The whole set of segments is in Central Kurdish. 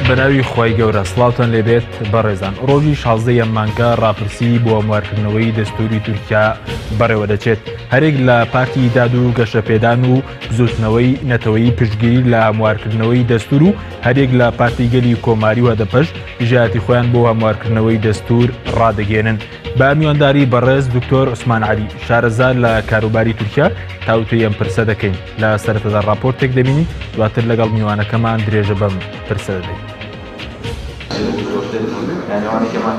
بەناوی خۆی گەورە سڵاوتان لێبێت بەڕێزان. ڕۆژی 16 مانگە ڕاپرسی بۆ هەموارکردنەوەی دەستوری تورکیا بەڕێوە دەچێت. هەرێک لە پارتی داد و گەشەپێدان و زوتنەوەی نەتەوەی پشتگیری لە هەموارکردنەوەی دەستور و هەرێک لە پارتی گەلی کۆماری و هەدەپەش ژایەتی خۆیان بۆ هەموارکردنەوەی دەستور ڕادەگەێنن. بە میوانداری بەڕێز دکتۆر عوسمان عەلی شارەزای لە کاروباری تورکیا تاوتوی ئەم پرسە دەکەین. لە سەرەتادا راپۆرتێک دەبینین، دواتر لەگەڵ میوانەکەمان درێژە بەم پرسە دەدەین.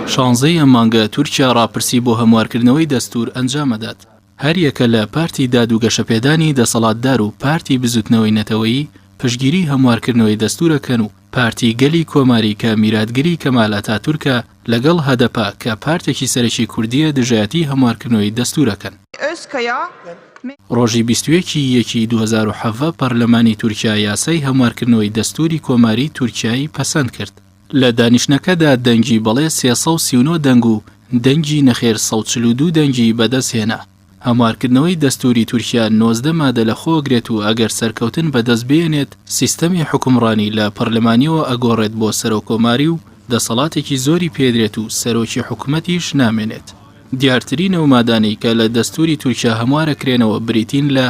16 مانگە تورکیا ڕاپرسی بۆ هەموارکردنەوەی دەستور ئەنجامەدات. هەر یەکە لە پارتی داد و گەشەپێدانی دەسەڵاتدار و پارتی بزوتنەوەی نەتەوەیی پشتگیری هەموارکردنەوەی دەستورەکەن و پارتی گەلی کۆماری کە میراتگری کەمال ئاتاتورکە لەگەڵ هەدەپا کە پارتێکی سەرەکی کوردیە دژایەتی هەموارکردنەوەی دەستورەکەن. ڕۆژی 21 2007 پەرلەمانی تورکیا یاسای هەموارکردنەوەی دەستوری کۆماری تورکیایی پەسەند کرد. لە دانیشتنەکەدا دەنگی بەڵێ 339 دەنگ و دەنگی نەخێر 142 دەنگی بەدەستهێنا. هەموارکردنەوەی دەستوری تورکیا 19 مادە لە خۆگرێت و ئەگەر سەرکەوتن بەدەست بێنێت سیستەمی حکومڕانی لە پەرلەمانیەوە ئەگۆڕێت بۆ سەرۆکۆماری و دەسەڵاتێکی زۆری پێدرێت و سەرۆکی حکوومەتیش نامێنێت. دیارترینە و مادانەی کە لە دەستوری تورکیا هەموارەکرێنەوە بریتین لە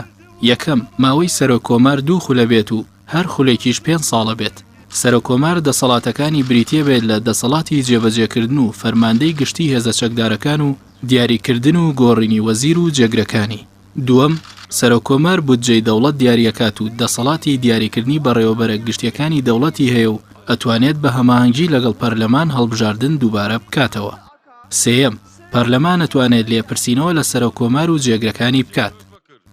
یەکەم ماوەی سەرۆکۆمار 2 خولە بێت و هەر خولێکیش 5 ساڵە بێت. سەرۆکۆمار دەسەڵاتەکانی بریتیە بێت لە دەسەڵاتی جێبەجێکردن و فەرماندەی گشتی هێزە چەکدارەکان و دیاریکردن و گۆڕینی وەزیر و جێگرەکانی. دووەم سەرۆکۆمار بودجەی دەوڵەت دیاریەکات و دەسەڵاتی دیاریکردنی بەڕێوەبەرە گشتیەکانی دەوڵەتی هەیە و ئەتوانێت بە هەماهەنگی لەگەڵ پەرلەمان هەڵبژاردن دووبارە بکاتەوە. سێیەم پەرلەمان ئەتوانێت لێپرسینەوە لە سەرۆکۆمار و جێگرەکانی بکات.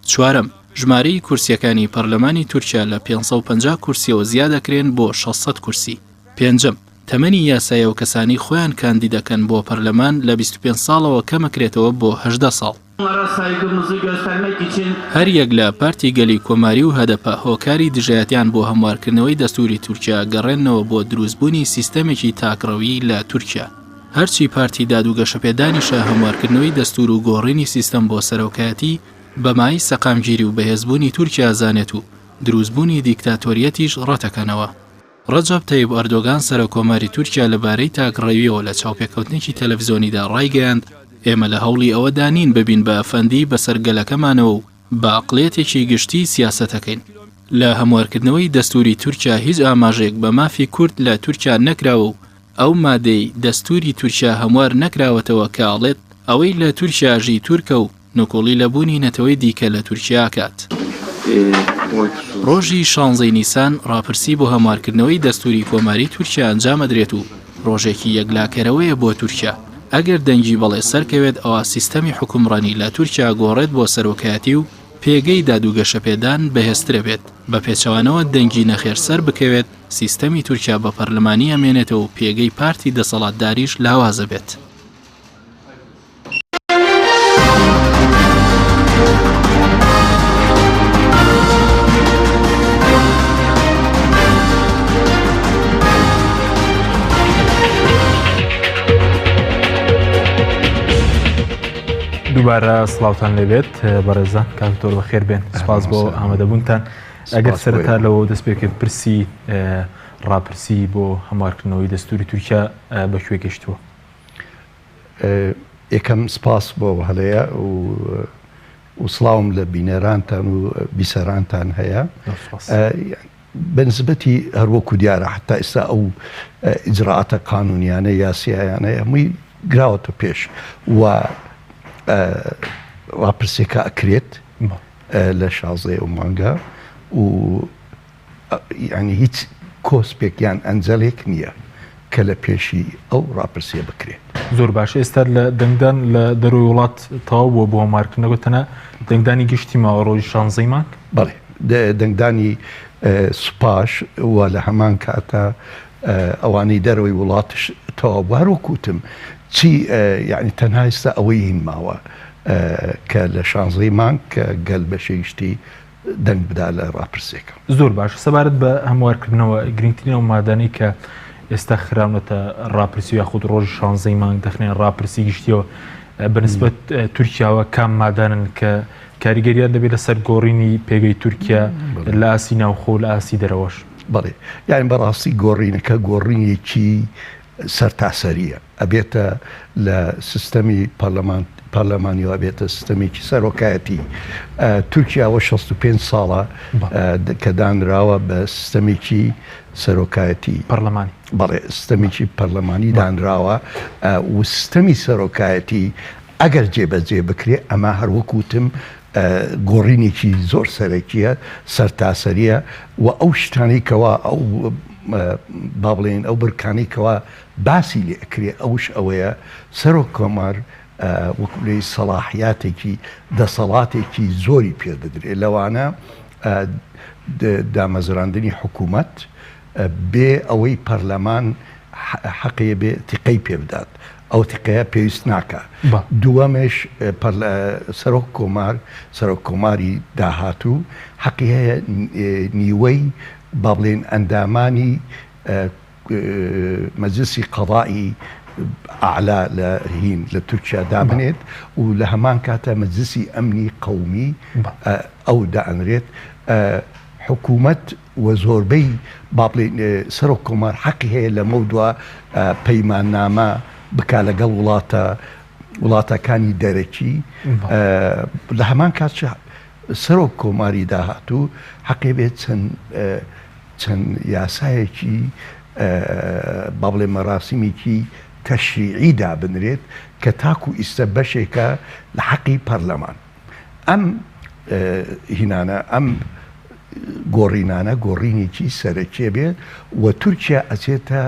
چوارەم ژمارەی کورسیەکانی پەرلەمانی تورکیا لە 550 کورسیەوە زیادەکرێن بۆ 600 کورسی. پێنجەم تەمەنی یاسایە و کەسانی خۆیان کاندی دەکەن بۆ پەرلەمان لە 25 ساڵەوە کەمەکرێتەوە بۆ 18 ساڵ. هەر یەک لە پارتی گەلی کۆماری و هەدەپە هۆکاری دژایەتیان بۆ هەموارکردنەوەی دەستوری تورکیا گەڕێنەوە بۆ دروستبوونی سیستەمێکی تاکڕەوی لە تورکیا. هەرچی پارتی داد و گەشەپێدانیشە هەموارکردنەوەی دەستور و گۆڕینی سیستەم بۆ سەرۆکایەتی بەمای سەقامگیری و بەهێزبوونی تورکیا زانێت و دروستبوونی دیکتاتۆریەتیش ڕەتەکەنەوە. ڕەجەب تەیب ئەردۆغان سەرۆکۆماری تورکیا لەبارەی تاکڕەویەوە لە چاوپێکەوتنێکی تەلەڤیزۆنیدا ڕایگەیاند ئێمە لە هەوڵی ئەوە دانین ببین بە ئەفەندی بەسەرگەلەکەمانەوە و بە عەقڵێتێکی گشتی سیاسەتەکەین. لە هەموارکردنەوەی دەستوری تورکیا هیچ ئاماژێک بە مافی کورد لە تورکیا نەکراوە و ئەو مادەی دەستوری تورکیا هەموار نەکراوەتەوە کە ئاڵێت ئەوەی لە تورکیاژی تورکە و نۆکۆڵی لەبوونی نەتەوەی دیکە لە تورکیا کات. ڕۆژی 16 نیسان ڕاپرسی بۆ هەموارکردنەوەی دەستوری کۆماری تورکیا ئەنجامەدرێت و ڕۆژێکی یەکلاکەرەوەیە بۆ تورکیا. ئەگەر دەنگی بەڵێ سەرکەوێت ئەوە سیستەمی حکومڕانی لە تورکیا گۆڕێت بۆ سەرۆکایەتی و پێگەی داد و گەشەپێدان بەهێزترە بێت. بە پێچەوانەوە دەنگی نەخێر سەر بکەوێت سیستەمی تورکیا بە پەرلەمانی ئەمێنێتەوە و پێگەی پارتی دەسەڵاتداریش لاوازە بێت. دووبارە سڵاوتان لێبێت بەڕێزان، کاکتۆر بەخێر بێن. سپاس بۆ ئامادەبوونتان. ئەگەر سەرەتا لەوە دەست پێکرد پرسی ڕاپرسی بۆ هەموارکردنەوەی دەستوری تورکیا بەکوێ گەشتووە؟ یەکەم سپاس بۆ هەلەیە و سڵاوم لە بینەرانتان و بیسەرانتان هەیە. بەنسبەتی هەروەکو دیارە حتا ئێستا ئەو ئیجراعاتە قانونیانە یاسیایانە هەمووی گراوەتە پێش و ڕاپرسێکە ئەکرێت لە 16 مانگە و یعنی هیچ کۆسپێکیان ئەنجەلێک نییە کە لە پێشی ئەو ڕاپرسیە بکرێت. زۆر باشە. ئێستا لە دەنگدان لە دەروی وڵات تەواو بووە بۆ هەموارکردنەوە تەنە دەنگدانی گشتی ماوە ڕۆژی 16 مانگ؟ بەڵێ دەنگدانی سوپاش و لە هەمان کاتە ئەوانەی دەروی وڵاتش تەواو بوو. هەروەکوتم چی یعنی تەنها ئێستا ئەوەی هین ماوە کە لە 16 مانگ کە گەل بەشەیشتی دەنگ بدا لە ڕاپرسێکە. زۆر باش. سەبارەت بە هەموارکردنەوە گرنگترینەوە مادانەی کە ئێستا خراونەتە ڕاپرسی یاخود ڕۆژی 16 مانگ دەخنێن ڕاپرسی گشتیەوە بەنسبەت تورکیاوە کام مادانن کە کاریگەریان دەبێت لەسەر گۆڕینی پێگەی تورکیا لە ئاسی ناوخۆ لە ئاسی دەرەوەش؟ بەڵێ یعنی بەڕاستی گۆڕینەکە گۆڕینێکی سەرتاسەریە ئەبێتە لە سیستەمی پەرلەمانیەوە بێتە سیستەمێکی سەرۆکایەتی. تورکیاوە 65 ساڵە کە دانراوە بە سیستەمێکی سەرۆکایەتی پەرلەمانی. بەڵێ سیستەمێکی پەرلەمانی دانراوە و سیستەمی سەرۆکایەتی ئەگەر جێبەجێ بکرێ ئەمە هەروەکوتم گۆڕینێکی زۆر سەرەکیە سەرتاسەریە و ئەو شتانەی کەوا ئەو با بڵێن ئەو برکانەی کەوا باسی لێ ئەکرێ ئەوش ئەوەیە سەرۆک کۆمار وەکوی سەلاحیاتێکی دەسەڵاتێکی زۆری پێدەدرێت لەوانە دامەزراندنی حکوومەت بێ ئەوەی پەرلەمان حەقێ بێ تیقەی پێ بدات ئەو تیقەیە پێویست ناکە. دووەمش سەرۆک کۆماری داهاتوو حەقی هەیە نیوەی با بڵێن ئەندامانی مەجلیسی قەضایی ئاعلا لە هین لە تورکیا دابنێت و لە هەمان کاتە مەجلیسی ئەمنی قەومی ئەو دائەنرێت. حکوومەت و زۆربەی با بڵێن سەرۆک کۆمار حەقی هەیە لە مەودووە پەیماننامە بکا لەگەڵ وڵاتەکانی دەرەکی. لە هەمان کات سەرۆک کۆماری داهاتوو حەقی بێت چەند یاسایەکی با بڵێ مەراسیمێکی تەشریعی دابنرێت کە تاکو ئیسە بەشێکە لە حەقی پەرلەمان. ئەم هینانە ئەم گۆڕینانە گۆڕینێکی سەرەکیە بێت و تورکیا ئەچێتە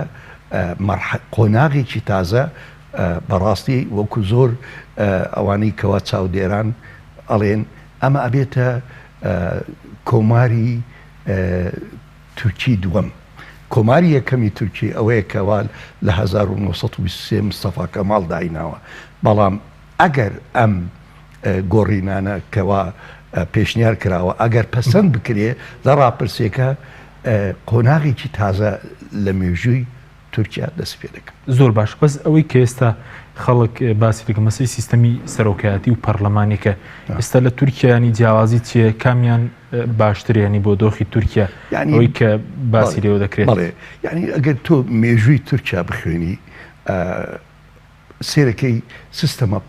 قۆناغێکی تازە. بەڕاستی وەکو زۆر ئەوانەی کەوا چاودێران ئەڵێن ئەمە ئەبێتە کۆماری تورکی دووەم. کۆماری یەکەمی تورکی ئەوەیە کەوا لە 1923 مستەفا کەماڵ دایناوە، بەڵام ئەگەر ئەم گۆڕینانە کەوا پێشنیار کراوە ئەگەر پەسەند بکرێ لە ڕاپرسێکە قۆناغێکی تازە لە مێژووی تورکیا دەست پێ دەکەن. زۆر باش. بەس ئەوەی کە ئێستا خەڵک باسی دەکەن مەسەی سیستەمی سەرۆکایەتی و پەرلەمانێکە ئێستا لە تورکیانی جیاوازی چیە؟ کامیان باشتریانی بۆ دۆخی تورکیا ئەوەی کە باسی لێوە دەکرێت؟ بەڵێ یعنی ئەگەر تۆ مێژووی تورکیا بخوێنی سێرەکەی سیستەمە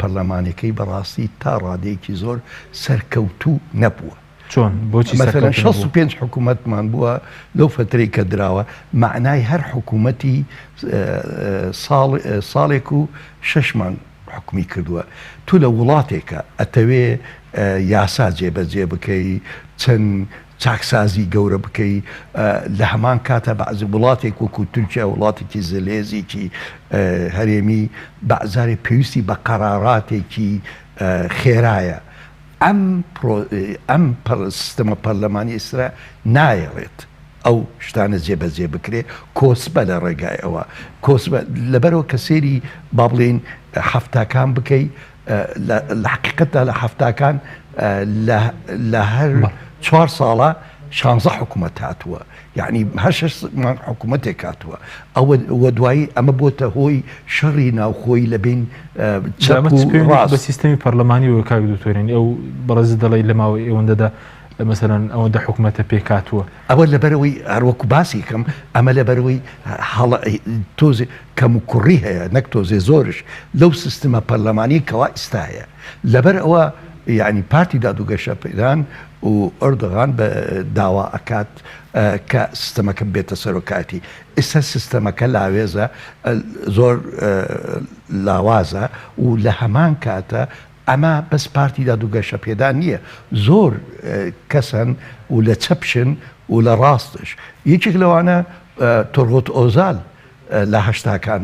پەرلەمانەکەی بەڕاستی تا ڕادەیەکی زۆر سەرکەوتوو نەبووە. چۆن؟ بۆچی؟ مثلا 65 حکوومەتمان بووە لەو فترەی کە دراوە، معنای هەر حکوومەتی ساڵێک و 6 مانگ حکومی کردووە. تو لە وڵاتێکە ئەتەوێ یاسا جێبەجێ بکەی، چەند چاکسازی گەورە بکەی، لە هەمان کاتە بەعزی وڵاتێک وەکو تورکیا وڵاتێکی زلێزێکی هەرێمی بەعزاری پێویستی بە قەراراتێکی خێرایە. ئەم سیستەمە پەرلەمانی ئێستا نایەڵێت ئەو شتانە جێبەجێ بکرێ، کۆسبە لە ڕێگای ئەوە کۆسبە لەبەرەوە کە سێری با بڵێن هەفتاکان بکەی. لە حقیقەتدا لە هەفتاکان لە هەر 4 ساڵە 16 حکوومەت هاتووە، یعنی هەر 6 حکوومەتێک هاتووە. ئەوە دوایی ئەمە بۆتە هۆی شەڕی ناوخۆی لە بین بە سیستەمی پەرلەمانی و کاک دکتۆرێنی ئەو بەڕێز دەڵی لە ماوەی ئێوەندەدا مەسەرەن ئەوەندە حکوومەتە پێکاتووە. ئەوە لەبەرەوەی هەروەکو باسی کەم ئەمە لەبەرەوەی تۆزێ کەم و کوڕی هەیە نەک تۆزێ زۆرش لەو سیستەمە پەرلەمانی کەوا ئێستا هەیە. لەبەر ئەوە یعنی پارتی دادوگەشە پەیدان و ئەردۆغان بە داوا ئەکات کە سیستەمەکە بێتە سەرۆکایەتی. ئێستا سیستەمەکە لاوێزە، زۆر لاوازە و لە هەمان کاتە ئەمە بەس پارتی دادوگەشە پێدان نییە، زۆر کەسن و لە چەپشن و لە ڕاستش. یەکێک لەوانە تۆرغۆت ئۆزال لە هەشتاکان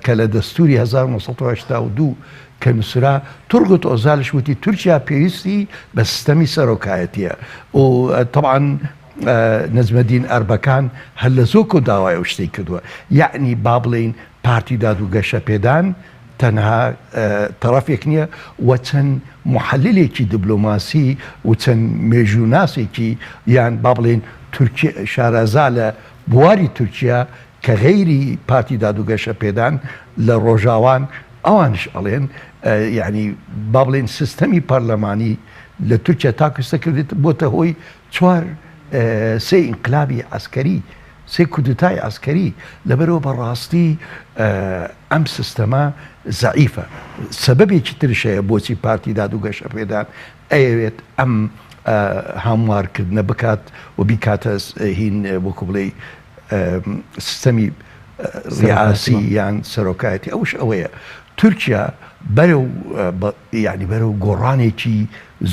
کە لە دەستوری 1982 کە نووسرا تورغۆت ئۆزالش وتی تورکیا پێویستی بە سیستەمی سەرۆکایەتیە و طبعاً نەجمەدین ئەربەکان هەر لە زۆکۆ داوای ئەو شتەی کردووە. یعنی با بڵێن پارتی دادوگەشە پێدان تەنها تەرەفێک نییە و چەند محللێکی دیبلۆماسی و چەند مێژووناسێکی یان با بڵێن شارەزا لە بواری تورکیا کە غەیری پارتی دادوگەشە پێدان لە ڕۆژاوان ئەوانش ئەڵێن یعنی با بڵێن سیستەمی پەرلەمانی لە تورکیا تاکوستە کردێت بۆتە هۆی 4 سێ ئینقلابی عسکەری سێ کودتای عسکەری لەبەرەوە بەڕاستی ئەم سیستەمە زەعیفە. سەبەبێکی ترشەیە بۆچی پارتی دادوگەشە پێدان ئەوێت ئەم هەموارکردنە بکات و بیکاتە هین وەکو بڵێ سیستەمی ریاسی یان سەرۆکایەتی. ئەوش ئەوەیە تورکیا بەرەو گۆڕانێکی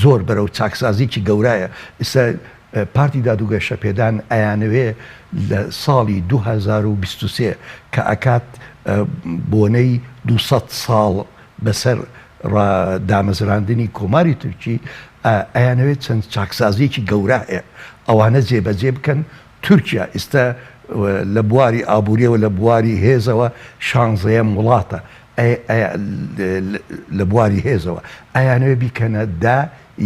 زۆر بەرەو چاکسازیی گەورایە. ئێستا پارتی دادوگەشە پێدان ئەیانەوێ لە ساڵی 2023 کە ئەکات بۆنەی 200 ساڵ بەسەر دامەزراندنی کۆماری تورکی ئەیانەوێت چەند چاکسازیەکی گەورە هەیە ئەوانە جێبەجێ بکەن. تورکیا ئێستا لە بواری ئابوووریەوە لە بواری هێزەوە 16ەم وڵاتە لە بواری هێزەوە ئەیانەوێ بیکەنە دا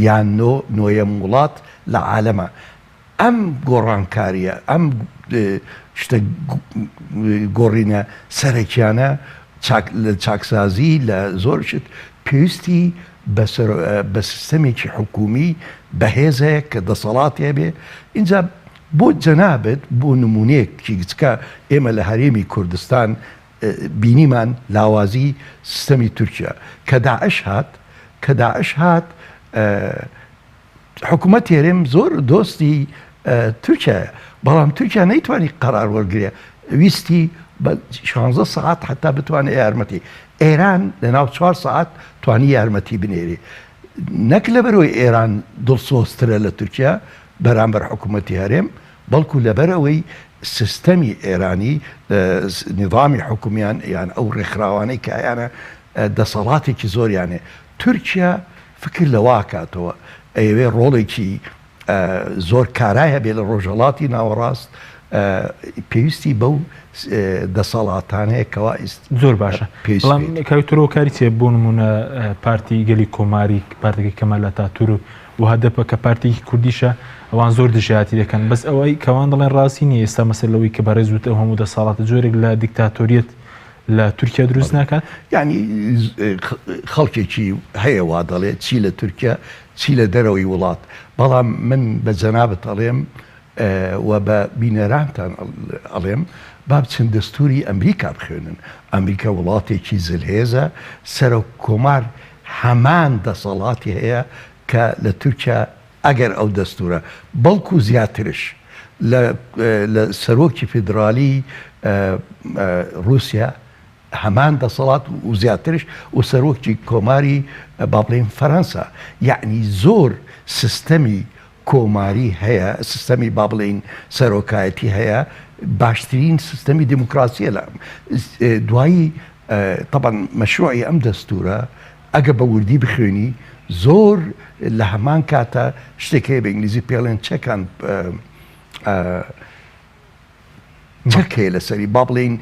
یان نۆیەم وڵات لە عالەمە. ئەم گۆڕانکاریە ئەم شتە گۆڕینە سەرەکیانە لە چاکسازی لە زۆر شت پێویستی بە سیستەمێکی حکومی بەهێزەیە کە دەسەڵاتی هەبێ. اینجا بۆ جەنابەت بۆ نمونەیەکی گچکە ئێمە لە هەرێمی کوردستان بینیمان لاوازی سیستەمی تورکیا کە داعش هات حکوومەت هێرێم زۆر دۆستی تورکیایە بەڵام تورکیا نەیتوانی قەرار وەرگرێ ویستی بە 16 ساعت حتا بتوانێت یارمەتی. ئێران لە ناو 4 ساعت توانی یارمەتی بنێری نەک لەبەرەوەی ئێران دڵسۆزترە لە تورکیا بەرامبەر حکوومەتی هەرێم بەڵکو لەبەرەوەی سیستەمی ئێرانی نظامی حکومیان یان ئەو ڕێکخراوانەی کە ئەیانە دەسەڵاتێکی زۆریانێ. تورکیا فکر لەوا کاتەوە ئەوێ ڕۆڵێکی زۆر کارایە بێ لە ڕۆژهەڵاتی ناوەڕاست پێویستی بەو دەسەڵاتانەیە کەوا زۆر باشە. بەڵام کاوتۆرەوە کاری چێ بۆ نمونە پارتی گەلی کۆماری پارتێکی کەمال ئەتاتورک و هەدەپە کە پارتێکی کوردیشە ئەوان زۆر دژایەتی دەکەن بەس ئەوەی کەوان دەڵێن ڕاستی نیە ئێستا مەسەلەوەی کە بەڕێز وتە هەموو دەسەڵاتە جۆرێک لە دیکتاتۆریەت لە تورکیا دروست ناکات. یعنی خەڵکێکی هەیە وا دەڵێت چی لە تورکیا چی لە دەرەوەی وڵات. بەڵام من بە جەنابەت ئەڵێم و بە بینەرانتان ئەڵێم با بچن دەستوری ئەمریکا بخوێنن. ئەمریکا وڵاتێکی زلهێزە سەرۆک کۆمار هەمان دەسەڵاتی هەیە کە لە تورکیا ئەگەر ئەو دەستورە بەڵکو زیاترش لە سەرۆکی فیدرالی رووسیا هەمان دەسەڵات و زیاترش و سەرۆکی کۆماری با بڵێن فەرەنسا. یعنی زۆر سیستەمی کۆماری هەیە سیستەمی با بڵێن سەرۆکایەتی هەیە باشترین سیستەمی دیموکراسیە لە دوایی طبعا مەشروعی ئەم دەستورە ئەگە بە وردی بخوێنی زۆر لە هەمان کاتە شتێکەیە بە ئینگلیزی پێڵێن چەکان چەکەیە لەسەری با بڵێن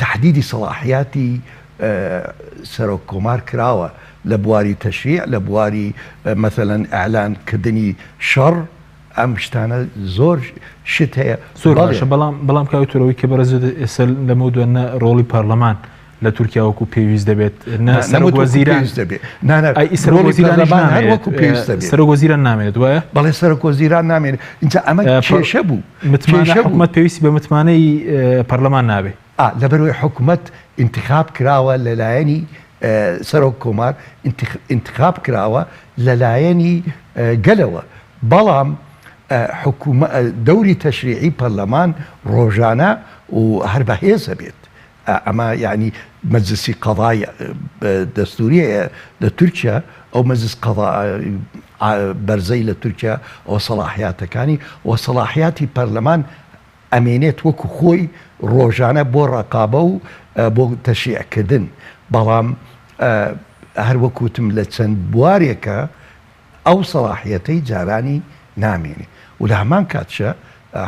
تحدیدی سەلاحیاتی سەرۆک کۆمار کراوە لە بواری تەشریع لە بواری مەثەلەن ئەعلانکردنی شەڕ ئەم شتانە زۆر شت هەیە. زۆر باشە. بەڵام کاوتۆرەوەی کە بەڕێز ئێستا لەمە دوێنە ڕۆڵی پەرلەمان لە تورکیا وەکو پێویست دەبێت سەرۆکوەزیران نامێت وایە بەڵێ سەرۆکوەزیران نامێنێت. اینجا ئەمە کێشە بوو حکوومەت پێویستی بە متمانەی پەرلەمان نابێت لەبەرەوەی حکوومەت انتخاب کراوە لەلایەنی سەرۆک کۆمار انتخاب کراوە لەلایەنی گەلەوە. بەڵام دەوری تەشریعی پەرلەمان ڕۆژانە و هەر بەهێزە بێت. ئەمە یعنی مەجلسی قەضای دەستوریە لە تورکیا ئەو مەجلس بەرزەی لە تورکیا ئەو سەلاحیاتەکانی و سەلاحیاتی پەرلەمان ئەمێنێت وەکو خۆی ڕۆژانە بۆ ڕقابە و بۆ تەشریعکردن. بەڵام هەر وەکوتم لە چەند بوارێکە ئەو سەلاحیەتەی جارانی نامێنێ و لە هەمان کاتشە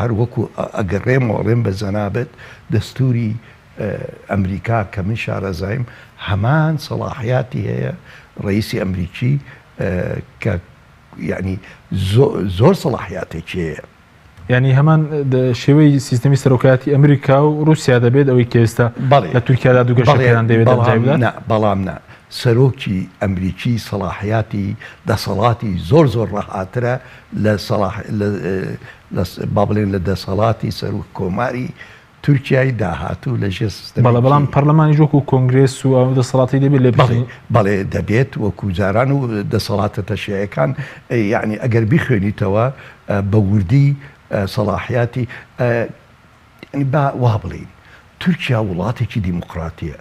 هەر وەکو ئەگەڕێمەوەڵێم بە جەنابەت دەستوری ئەمریکا کە من شارەزایم هەمان سەلاحیاتی هەیە ڕئیسی ئەمریکی کە یعنی زۆر سەلاحیاتێکی هەیە. یعنی هەمان شێوەی سیستەمی سەرۆکایەتی ئەمریکا و رووسیا دەبێت ئەوەی کە ئێستا لە تورکیادا دووگەشەکەیان دەوێت بەڵام نا سەرۆکی ئەمریکی سەلاحیاتی دەسەڵاتی زۆر ڕەهاترە لە با بڵێن لە دەسەڵاتی سەرۆک کۆماری تورکیای داهاتوو لە ژێر سیستەمی بەڵام پەرلەمانی ژۆک و کۆنگرێس و ئەو دەسەڵاتی دەبێت لێ بەڵێ دەبێت وەکو جاران و دەسەڵاتە تەشیعەکان یعنی ئەگەر بیخوێنیتەوە بە وردی سەلاحیاتی با وا بڵین تورکیا وڵاتێکی دیموکراتیە.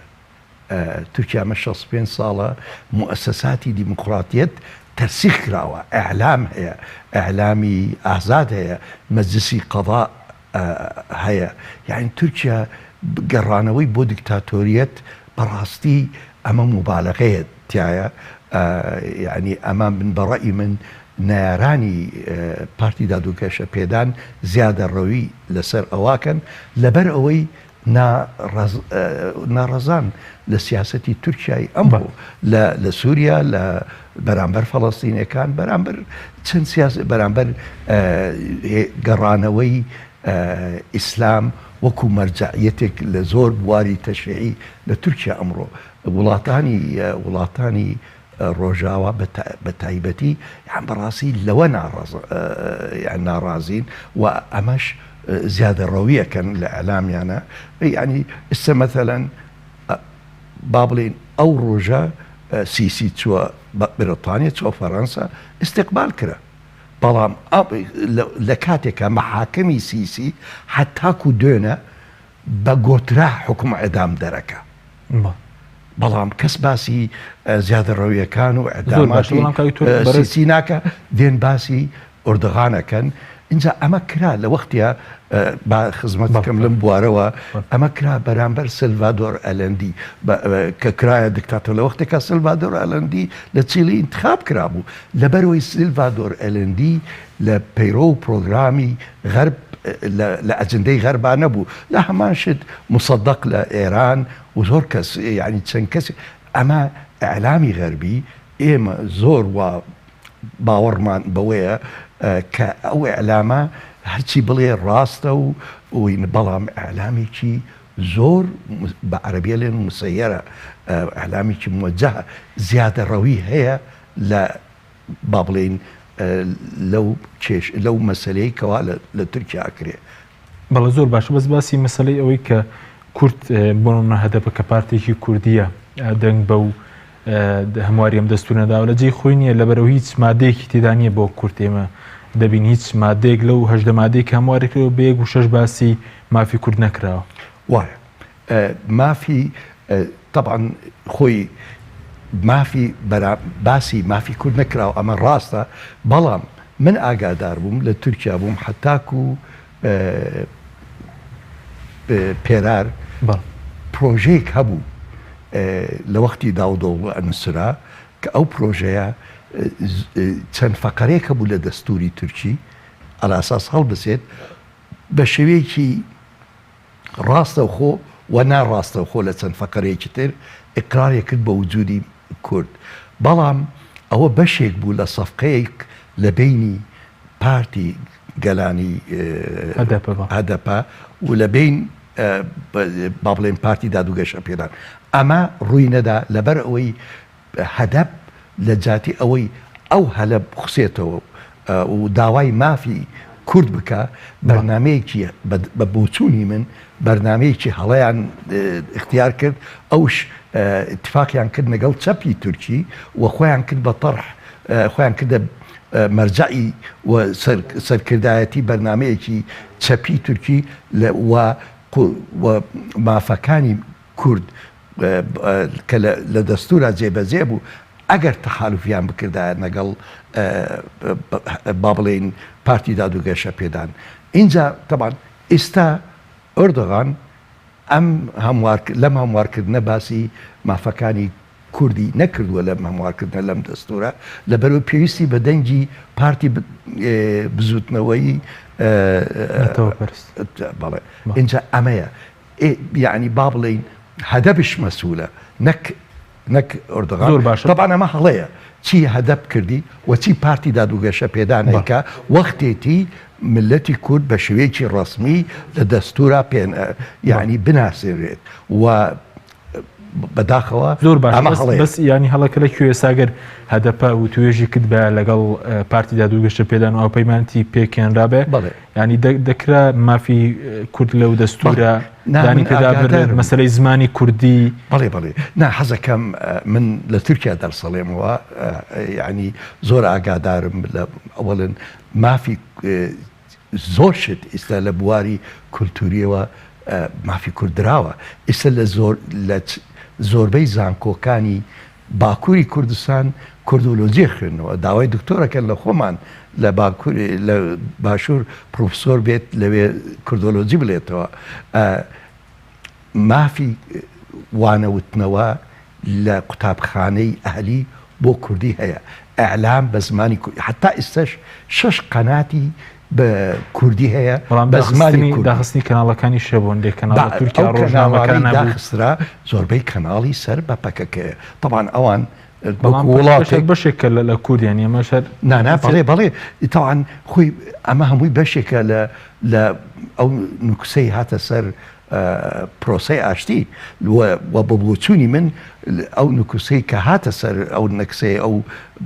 تورکیا مە 65 ساڵە مؤسساتی دیموکراتیەت تەرسیخ کراوە، ئەعلام هەیە، ئەعلامی ئازاد هەیە، مەجلیسی قەضا هەیە. یعنی تورکیا گەڕانەوەی بۆ دیکتاتۆریەت بەڕاستی ئەمە مبالغەیە تایە. یعنی ئەمان بن بەڕەئی من نارانی پارتی دادوکێشە پێدان زیادە ڕەوی لەسەر ئەواکەن لەبەر ئەوەی ناڕەزان لە سیاسەتی تورکیای ئەم بوو لە سووریا لە بەرامبەر فەڵەستینەکان بەرامبەر چەند سیاست بەرامبەر گەڕانەوەی ئیسلام وەکو مەرجعیەتێک لە زۆر بواری تەشریعی لە تورکیا ئەمڕۆ وڵاتانی ڕۆژاوا بە تایبەتی یان بەڕاستی لەوە ناڕازین و ئەمەش زیادە ڕەویەکەن لە ئەلامیانە. یعنی ئێستا مەثەلەن با بڵێن ئەو ڕۆژە سیسی چووە بریتانیا چووە فەڕەنسا ئیستیقبال کرا، بەڵام لە کاتێکە مەحاکەمی سیسی حتاکو دوێنە بە گۆترا حکم ئەدام دەرەکە، بەڵام کەس باسی زیادە ڕەویەکان و ئەداماتی سیسی ناکە، دێن باسی ئۆردۆغانەکەن. اینجا ئەمە کرا لە وەختیا با خزمەت بکەم لەم بوارەوە ئەمە کرا بەرامبەر سلڤادۆر ئەلەندی کە کرایە دیکتاتۆر لە وەختێکە سلڤادۆر ئەلەندی لە چیلی انتخاب کرابوو لەبەرەوەی سلڤادۆر ئەلەندی لە پەیرۆ و پرۆگرامی غەرب لە ئەجندەی غەربا نەبوو، لە هەمان شت مصدق لە ئێران و زۆر کەس یعنی چەند کەس ئەمە ئەعلامی غەربی ئێمە زۆر وا باوەڕمان بەوەیە کە ئەو ئەعلامە هەرچی بڵێ ڕاستە و بەڵام ئەعلامێکی زۆر بە عەرەبیە لێن مسەیەرە، ئەعلامێکی موەجهە زیادە ڕەوی هەیە لە با بڵێن لەو مەسەلەی کەوا لە تورکیا ئەکرێ. بەڵێ زۆر باشە، بەس باسی مەسەلەی ئەوەی کە کورد بۆ نمونە هەدەفە کە پارتێکی کوردیە دەنگ بە و هەمواری ئەم دەستورنەدا و لە جێی خۆی نییە لەبەرەوە هیچ مادەیەکی تێدا نییە بۆ کورد ئێمە دەبین هیچ مادەیەک لەو 18 مادەیەک هەموارێکەوە بە 1 و 6 باسی مافی کورد نەکراوە. وایە مافی طبعا خۆی باسی مافی کورد نەکراوە، ئەمە ڕاستە، بەڵام من ئاگادار بووم لە تورکیا بووم حتاکو پێرار پرۆژەیەک هەبوو لە وەختی داودۆڵ ئەنووسرا کە ئەو پرۆژەیە چەند فەقەرێک هەبوو لە دەستوری تورکی ئەلاساس هەڵبسێت بە شێوەیەکی ڕاستەوخۆ و ناڕاستەوخۆ لە چەند فەقەرێکی تر ئیقرارێک کرد بە وجودی کورد، بەڵام ئەوە بەشێک بوو لە سەفقەیەک لە بینی پارتی گەلانی هەدەپە و لە بین با بڵێن پارتی دادوگەشە پێدان. ئەمە ڕووی نەدا لەبەر ئەوەی هەدەپ لە جاتی ئەوەی ئەو هەلە بخسێتەوە و داوای مافی کورد بکە، بەرنامەیەکی بە بۆچوونی من بەرنامەیەکی هەڵەیان اختیار کرد، ئەوش اتفاقیان کرد لەگەڵ چەپی تورکی و خۆیان کرد بە طەرح، خۆیان کردە مەرجعی و سەرکردایەتی بەرنامەیەکی چەپی تورکی و مافەکانی کورد کە لە دەستورە جێبەجێ بوو ئەگەر تەحالوفیان بکردایە لەگەڵ با بڵێن پارتی دادوگەشە پێدان. اینجا طبعا ئێستا ئۆردۆغان لەم هەموارکردنە باسی مافەکانی کوردی نەکردووە لەم هەموارکردنە لەم دەستورە لەبەرەوەی پێویستی بە دەنگی پارتی بزوتنەوەی بەڵێ اینجا ئەمەیە، یعنی با بڵێن هەدەبش مەسوولە نەک ئۆردۆغان. طبعا ئەمە هەڵەیە چی هەدەب کردی و چی پارتی دادوگەشە پێدانێکە وەختێتی ملەتی کورد بە شێوەیەکی ڕەسمی لە دەستورە یعنی بناسێنرێت و بەداخەوە زۆر باش ئەمە هەڵەیە. بەس ینی هەڵەکە لە کوێ ساگەر هەدەپا و توێژی کرد بە لەگەڵ پارتی دادوگەشتە پێدان و پەیمانتی پێکێنرابێ ینی دەکرا مافی کورد لەو دەستورە دانی پێدا بێت مەسەلەی زمانی کوردی. بەڵێ نا حەزەکەم من لە تورکیا دەرسەڵێمەوە ینی زۆر ئاگادارم لە ئەوڵن مافی زۆر شت ئێستا لە بواری کولتوریەوە مافی کوردراوە ئێستا لە زۆربەی زانکۆکانی باکووری کوردستان کوردۆلۆجی خوێندنەوە داوای دکتۆرەکەن لە خۆمان لە باشوور پرۆفسۆر بێت لەوێ کوردۆلۆجی بڵێتەوە مافی وانەوتنەوە لە قوتابخانەی ئەهلی بۆ کوردی هەیە ئەعلام بە زمانی کوردی حتا ئێستاش 6 قەناتی بە کوردی هەیە بە زمانی داخستنی کەناڵەکانی شەبوون کەناڵ تورکیا ڕۆژنامەکان داخسترا زۆربەی کەناڵی سەر بە پەکەکەیە طبعاً ئەوان بەشێکە لە کوردیان ئێمەشەر نانا بەڵێ تاوان خۆی ئەمە هەمووی بەشێکە لە ئەو نوکسەی هاتە سەر پرۆسەی ئاشتی وە بەبووچوونی من ئەو نوکوسەی کە هاتە سەر ئەو نەکسەی ئەو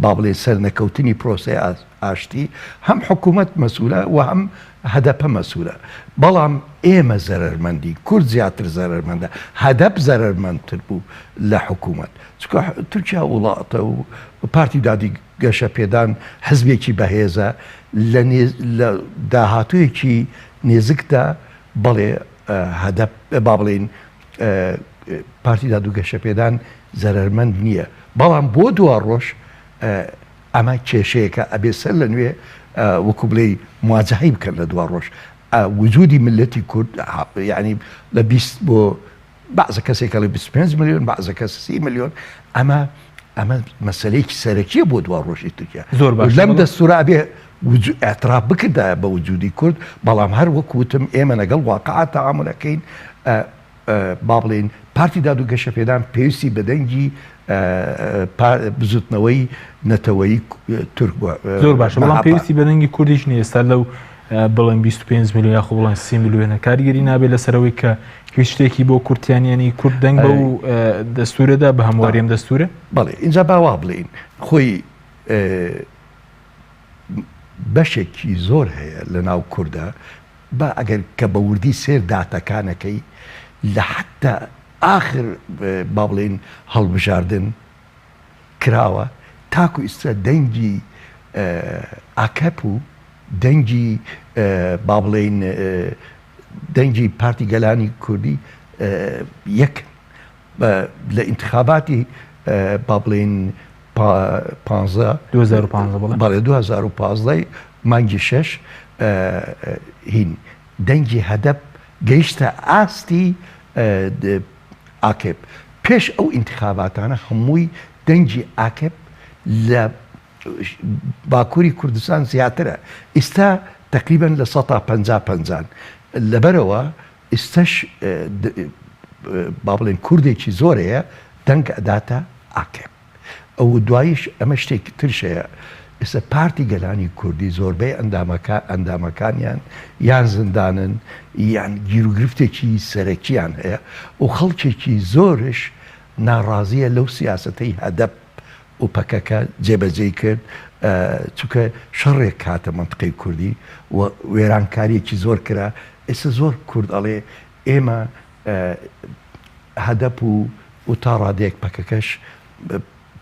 با بڵێ سەر نەکەوتنی پرۆسەی ئاشتی هەم حکوومەت مەسوولە و هەم هەدەپە مەسوولە بەڵام ئێمە زەرەرمەندی کورد زیاتر زەرەرمەندە هەدەپ زەرەرمەندتر بوو لە حکوومەت چکە تورکیا وڵاتە و پارتی دادی گەشە پێدان حزبێکی بەهێزە لە داهاتوویەکی نێزکدا بەڵێ هەدەپ با بڵێن پارتی دادوگەشە پێدان زەرەرمەند نییە بەڵام بۆ دوا ڕۆژ ئەمە کێشەیەکە ئەبێ سەر لە نوێ وەکو بڵێ مواجهەی بکەن لە دوا ڕۆژ وجودی ملەتی کورد یعنی لە 20 بۆ بەعزە کەسێکە لە 25 ملیۆن بەعزە کەس 30 ملیۆن ئەمە مەسەلەیەکی سەرەکیە بۆ دوا ڕۆژی تورکیا زۆر باش لەم دەستورە ئەبێ ئاعتراف بکردا بە وجودی کورد بەڵام هەر وەکوتم ئێمە لەگەڵ واقعات تەعاملەکەین با بڵێن پارتی دادوگەشە پێدان پێویستی بە دەنگی بزوتنەوەی نەتەوەی تورک بووە زۆر باشە بەڵام پێویستی بە دەنگی کوردیش نیە ئێستا لەو بڵێن 25 میلیۆن یاخۆ بڵێن 30 میلیۆنە کاریگەری نابێت لەسەرەوەی کە هیچ شتێکی بۆ کورتیانیانی کورد دەنگ بە و دەستورەدا بە هەمواریم دەستورە بەڵێ اینجا باوا بڵێن خۆی بەشێکی زۆر هەیە لە ناو کووردە با ئەگەر کە بە وردی سێر داتەکانەکەی لە حتا ئاخر با بڵێن هەڵبژاردن کراوە تاکو ئیستا دەنگی ئاکەپ و دەنگی با بڵێن دەنگی پارتی گەلانی کوردی یەک لە ئینتخاباتی با بڵێن 2015 مانگی 6 هین دەنگی هەدەپ گەیشتە ئاستی ئاکێب پێش ئەو ئینتخاباتانە هەمووی دەنگی ئاکێب لە باکووری کوردستان زیاترە ئێستا تقریبن لە 150 لەبەرەوە ئێستاش با بڵێن کوردێکی زۆرەیە دەنگ ئەداتە ئاکێب ئەو دواییش ئەمە شتێکی ترشەیە ئێستا پارتی گەلانی کوردی زۆربەی ئەندامەکانیان یان زندانن یان گیرروگرفتێکی سەرەکییان هەیە و خەڵکێکی زۆرش ناڕازیە لەو سیاسەتەی هەدەپ و پەکەکە جێبەجێ کرد چونکە شەڕێک کاتە منطقەی کوردی و وێرانکاریەکی زۆر کرا ئێستا زۆر کورد ئەڵێ ئێمە هەدەپ و تا ڕادێک پەکەکەش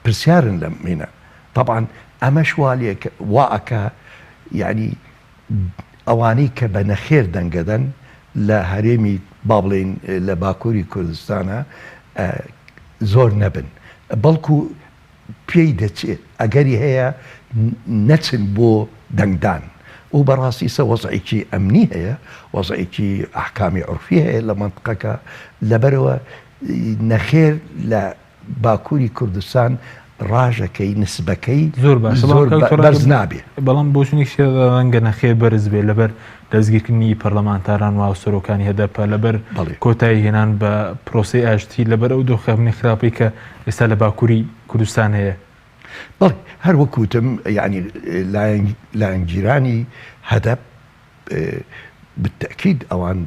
پرسیارن لە مینە طبعاً ئەمەش واکە یعنی ئەوانەی کە بە نەخێر دەنگەدەن لە هەرێمی با بڵێن لە باکووری کوردستانە زۆر نەبن بەڵکو پێی دەچێت ئەگەری هەیە نەچن بۆ دەنگدان و بەڕاستی سە وەزعێکی ئەمنی هەیە وەزعێکی ئەحکامی عورفی هەیە لە منطقەکە لەبەرەوە نەخێر لە باکووری کوردستان ڕاژەکەی نسبەکەی زۆر بەرز نابێ بەڵام بۆچنی ڕەنگە نەخێر بەرز بێ لەبەر دەستگیرکردنی پەرلەمانتاران و سەرۆکانی هەدەپە لەبەر کۆتایی هێنان بە پرۆسەی ئاشتی لەبەر ئەو دۆخەبنی خراپەی کە ئێستا لە باکووری کوردستان هەیە بەڵێ هەر وەکوتم یعنی لایەنگیرانی هەدەپ بالتأكيد ئەوان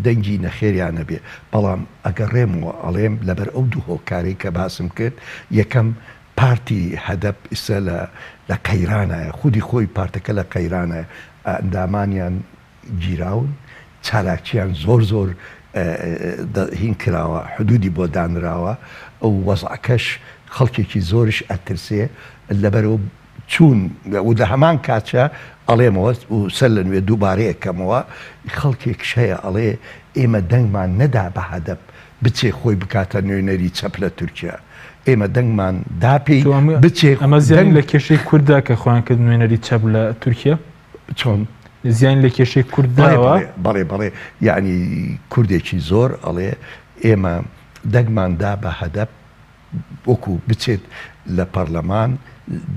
دەنگی نەخێریانە بێ بەڵام ئەگەڕێمەوە ئەڵێم لەبەر ئەو دوو هۆکاری کە باسم کرد یەکەم پارتی هەدەپ ئیسە لە قەیرانایە خودی خۆی پارتەکە لە قەیرانە ئەندامانیان گیراون چالاکیان زۆر هین کراوە حدودی بۆ دانراوە ئەو وەزعکەش خەڵکێکی زۆرش ئەترسێ لەبەرەوە چوون و لە هەمان کاتچە ئەڵێمەوە و سەر لە نوێ دووبارەیەکەمەوە خەڵکێک شەیە ئەڵێ ئێمە دەنگمان نەدا بە هەدەپ بچێ خۆی بکاتە نوێنەری چەپ لە تورکیا ئێمە دەنگمان داپی بچێ ئەمە زیانی لە کێشەی کووردا کە خۆیان کرد نوێنەری چەپ لە تورکیا چۆن زیان لە کێشەی کورداوە بەڵێ یعنی کوردێکی زۆر ئەڵێ ئێمە دەنگماندا بە هەدەپ وەکو بچێت لە پەرلەمان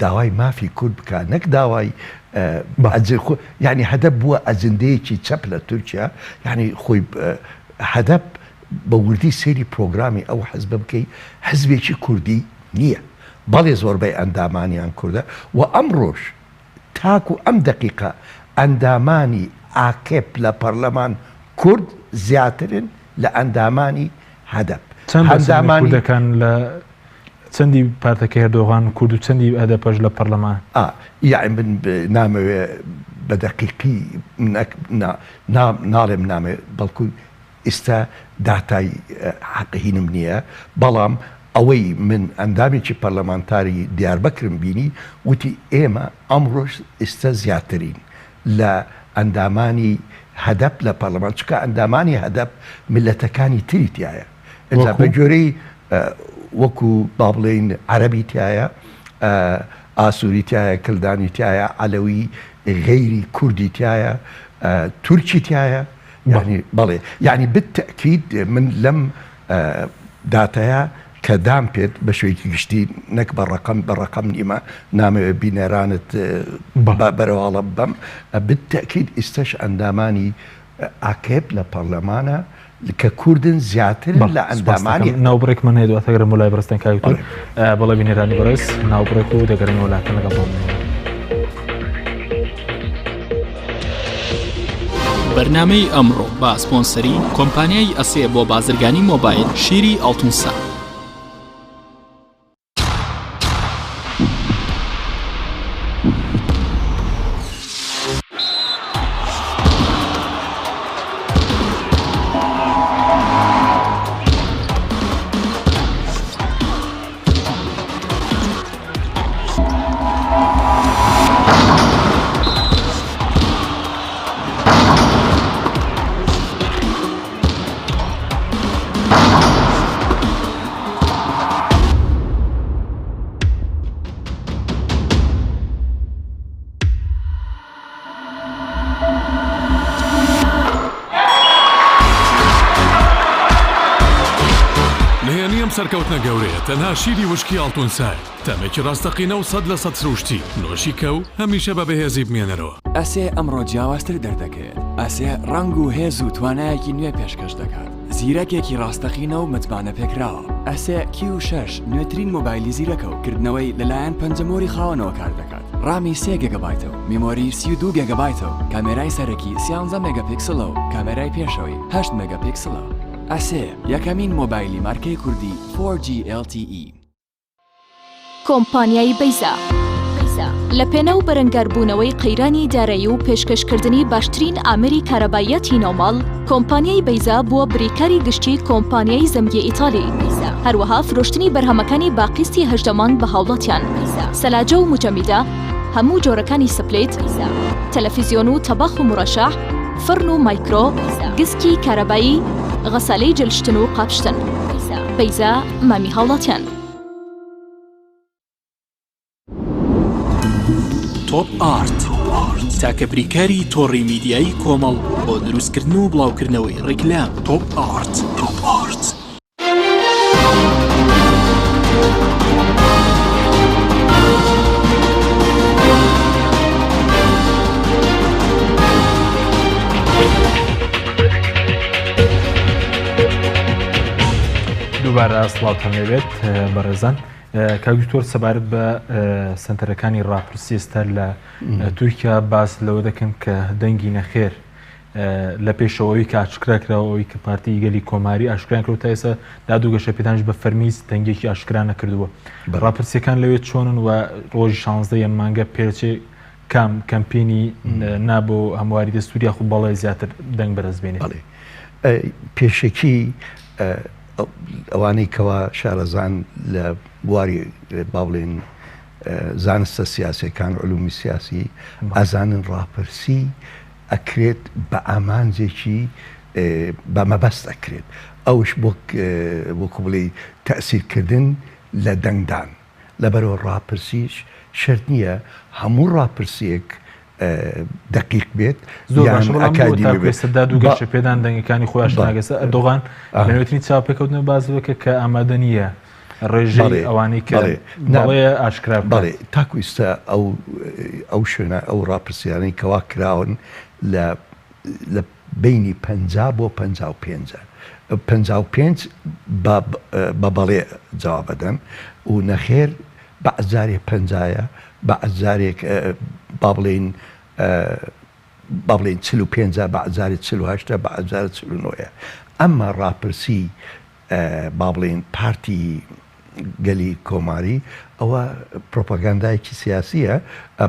داوای مافی کورد بکە نەک داوای یعنی هەدەپ بووە ئەجندەیەکی چەپ لە تورکیا یعنی خۆی هەدەپ بە وردی سێری پرۆگرامی ئەو حەزبە بکەی حزبێکی کوردی نییە بەڵێ زۆربەی ئەندامانیان کووردە و ئەمڕۆژ تاکو ئەم دقیقە ئەندامانی ئاکێپ لە پەرلەمان کورد زیاترن لە ئەندامانی هەدەپ ئەندامانی کوردەکان لە چەندی پارتەکە هەردۆغان کورد و چەندی هەدەپەش لە پەرلەمان یاعن من نامەوێ بە دقیقی ناڵێم نامێ بەڵکو ئێستا داتای حەقهینم نییە بەڵام ئەوەی من ئەندامێکی پەرلەمانتاری دیاربەکرم بینی وتی ئێمە ئەمڕۆژ ئێستا زیاترین لە ئەندامانی هەدەپ لە پەرلەمان چکە ئەندامانی هەدەپ ملەتەکانی تری تایە ئەجا بە جۆرەی وەکو با بڵێین عەرەبی تایە ئاسووری تایە کلدانی تایە عەلەوی غەیری کوردی تایە تورکی تایە يعني بلي يعني بالتأكيد من لم داتايا كدام بيت بشوي كشتي نكبر بالرقم نيما نام بنيرانة بروالا بم بالتأكيد استش انداماني عكيب لبرلمانا ككردن زياتر لأنداماني ناوبريك من هيدو أثغر مولاي برستان كايوتر بلا بنيراني برس ناوبريكو دقرين ولا كنقبون بەرنامەی ئەمڕۆ بە سپۆنسەری کۆمپانیای ئەسێ بۆ بازرگانی مۆبایل شیری ئەڵتونسا. سەرکەوتنە گەورەیە تەنها شیری وشکی ئەڵتونسای تەمێکی ڕاستەقینە و 100% سروشتی نۆشی کەو هەمیشە بە بەهێزی بمێنەرەوە. ئەسێ ئەمڕۆ جیاوازتر دەردەکەوێت. ئەسێ ڕنگ و هێز و توانایەکی نوێ پێشکەش دەکات. زیرەکێکی ڕاستەقینە و متمانە پێکراوە. ئەسێ Q6 نوێترین مۆبایلی زیرەکە و کردنەوەی لەلایەن پەنجەمۆری خاوەنەوە کار دەکات. ڕامی 3 گیگابایتەوە، میمۆری 32 گیگابایتەوە، کامێرای سەرەکی 13 مێگاپیکسلە و کامێرای پێشەوەی 8 مێگاپیکسلە. ئەسێ یەکەمین مۆبایلی مارکەی کوردی 4G LTE. کۆمپانیای بەیزا لە پێنە و بەرەنگاربوونەوەی قەیرانی دارایی و پێشکەشکردنی باشترین ئامێری کارەباییەتی نۆماڵ کۆمپانیای بەیزا بووە بریکاری گشتی کۆمپانیای زەمگی ئیتالی هەروەها فرۆشتنی بەرهەمەکانی باقیستی هەژدەمانگ بە هاوڵاتیان سەلاجە و مجەمیدە هەموو جۆرەکانی سپلێت تەلەڤیزیۆن و تەباخ و مڕەشەح فرن و مایکرۆ گسکی کارەبایی غەسالەی جلشتن و قاپشتن بەیزا مامی هاوڵاتیان. تۆپ ئارت تاکە بریکاری تۆڕی میدیایی کۆمەڵ بۆ دروستکردن و بڵاوکردنەوەی ڕیکلام. تۆپ ئارت. دووبارە سڵاوتان لەبێت بەڕێزان. کاگوتۆر سەبارەت بە سنتەرەکانی ڕاپرسی ئێستا لە تورکیا باس لەوە دەکەن کە دەنگی نەخێر لە پێشەوەی کە ئاشکراکراوەوەی کە پارتی گەلی کۆماری ئاشکران کرد تا ئێستا دادوگەشە پێدانش بە فەرمیز دەنگێکی ئاشکرا نەکردووە. ڕاپرسیەکان لەوێ چۆنن و ڕۆژی 16 مانگە پێچێ کام کەمپینی نابۆ هەمواری دەستوری خو بەڵێ زیاتر دەنگ بەرزبێنێت. پێشێکی ئەوانەی کەوا شارەزان لە بواری با بڵێن زانستە سیاسەکان علومی سیاسی ئەزانن ڕاپرسی ئەکرێت بە ئامانجێکی بە مەبەست ئەکرێت ئەوش وەکو بڵێ تەئسیرکردن لە دەنگدان لەبەرەوە ڕاپرسیش شەرت نییە هەموو ڕاپرسیەک دقیق بێت دووگەشە پێدان دەنگەکانی خۆیان ناگەسە ئەردۆغان لەنوێتنی چاوپێکەوتنە بازەوەکە کە ئامادە نییە ڕێژەی ئەوانەی کە بەڵێ ئاشکرا بەڵێ تاکویستە ئەو شوێنە ئەو ڕاپرسیانەی کەوا کراون لە بینی 50 بۆ 55 بە بەڵێ جواب بدەن و نەخێر بەعزارێک 50 بەعزارێک با بڵێن 45 بەعزارێک 48 بەعزارێک 49 ئەمما ڕاپرسی با بڵێن پارتی گەلی کۆماری ئەوە پرۆپاگاندایەکی سیاسیە